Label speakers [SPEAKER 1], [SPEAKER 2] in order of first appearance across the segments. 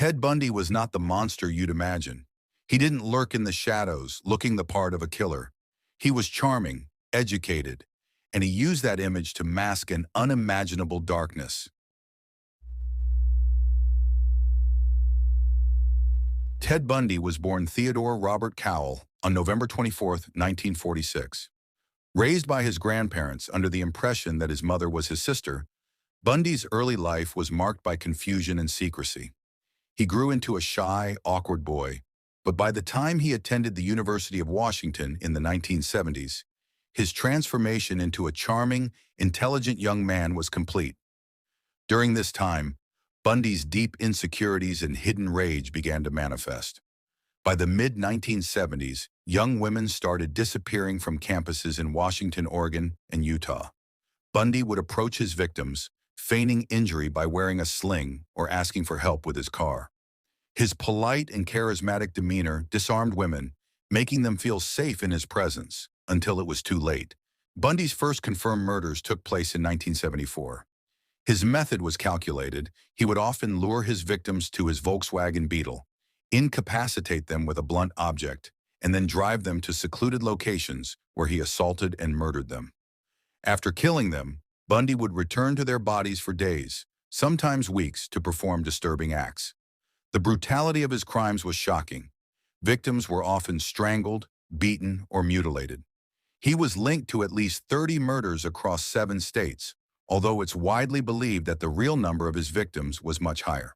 [SPEAKER 1] Ted Bundy was not the monster you'd imagine. He didn't lurk in the shadows, looking the part of a killer. He was charming, educated, and he used that image to mask an unimaginable darkness. Ted Bundy was born Theodore Robert Cowell on November 24, 1946. Raised by his grandparents under the impression that his mother was his sister, Bundy's early life was marked by confusion and secrecy. He grew into a shy, awkward boy, but by the time he attended the University of Washington in the 1970s, his transformation into a charming, intelligent young man was complete. During this time, Bundy's deep insecurities and hidden rage began to manifest. By the mid-1970s, young women started disappearing from campuses in Washington, Oregon, and Utah. Bundy would approach his victims, feigning injury by wearing a sling or asking for help with his car. His polite and charismatic demeanor disarmed women, making them feel safe in his presence, until it was too late. Bundy's first confirmed murders took place in 1974. His method was calculated. He would often lure his victims to his Volkswagen Beetle, incapacitate them with a blunt object, and then drive them to secluded locations where he assaulted and murdered them. After killing them, Bundy would return to their bodies for days, sometimes weeks, to perform disturbing acts. The brutality of his crimes was shocking. Victims were often strangled, beaten, or mutilated. He was linked to at least 30 murders across 7 states, although it's widely believed that the real number of his victims was much higher.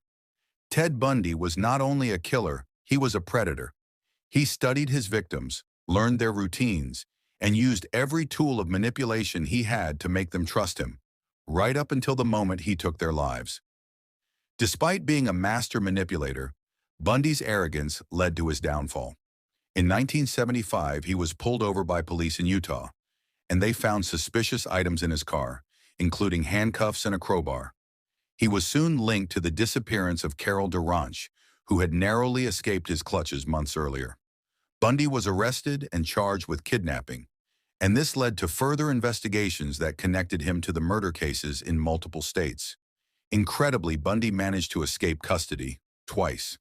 [SPEAKER 1] Ted Bundy was not only a killer, he was a predator. He studied his victims, learned their routines, and used every tool of manipulation he had to make them trust him, right up until the moment he took their lives. Despite being a master manipulator, Bundy's arrogance led to his downfall. In 1975, he was pulled over by police in Utah, and they found suspicious items in his car, including handcuffs and a crowbar. He was soon linked to the disappearance of Carol Durant, who had narrowly escaped his clutches months earlier. Bundy was arrested and charged with kidnapping, and this led to further investigations that connected him to the murder cases in multiple states. Incredibly, Bundy managed to escape custody twice.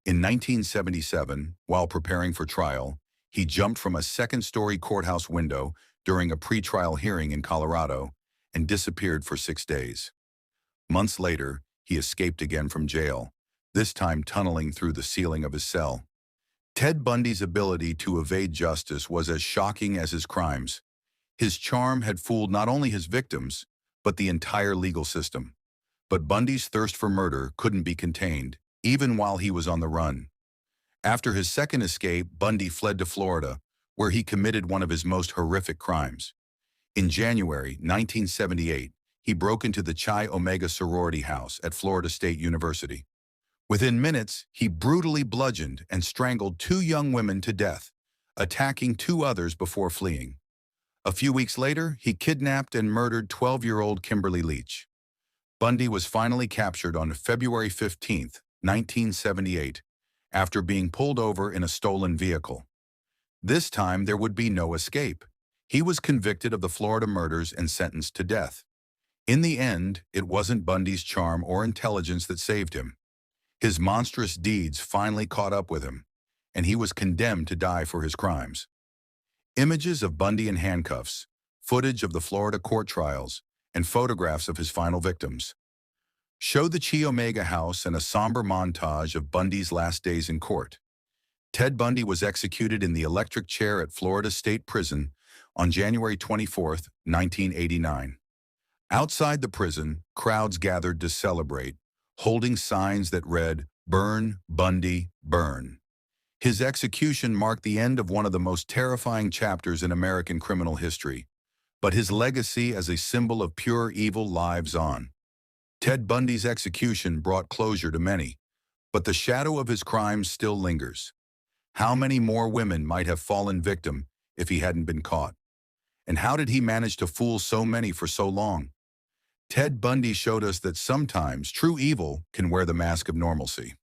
[SPEAKER 1] In 1977, while preparing for trial, he jumped from a second-story courthouse window during a pretrial hearing in Colorado and disappeared for 6 days. Months later, he escaped again from jail, this time tunneling through the ceiling of his cell. Ted Bundy's ability to evade justice was as shocking as his crimes. His charm had fooled not only his victims, but the entire legal system. But Bundy's thirst for murder couldn't be contained, even while he was on the run. After his second escape, Bundy fled to Florida, where he committed one of his most horrific crimes. In January 1978, he broke into the Chi Omega sorority house at Florida State University. Within minutes, he brutally bludgeoned and strangled 2 young women to death, attacking 2 others before fleeing. A few weeks later, he kidnapped and murdered 12-year-old Kimberly Leach. Bundy was finally captured on February 15, 1978, after being pulled over in a stolen vehicle. This time, there would be no escape. He was convicted of the Florida murders and sentenced to death. In the end, it wasn't Bundy's charm or intelligence that saved him. His monstrous deeds finally caught up with him, and he was condemned to die for his crimes. Images of Bundy in handcuffs, footage of the Florida court trials, and photographs of his final victims show the Chi Omega house and a somber montage of Bundy's last days in court. Ted Bundy was executed in the electric chair at Florida State Prison on January 24, 1989. Outside the prison, crowds gathered to celebrate, holding signs that read, "Burn, Bundy, burn." His execution marked the end of one of the most terrifying chapters in American criminal history, but his legacy as a symbol of pure evil lives on. Ted Bundy's execution brought closure to many, but the shadow of his crimes still lingers. How many more women might have fallen victim if he hadn't been caught? And how did he manage to fool so many for so long? Ted Bundy showed us that sometimes true evil can wear the mask of normalcy.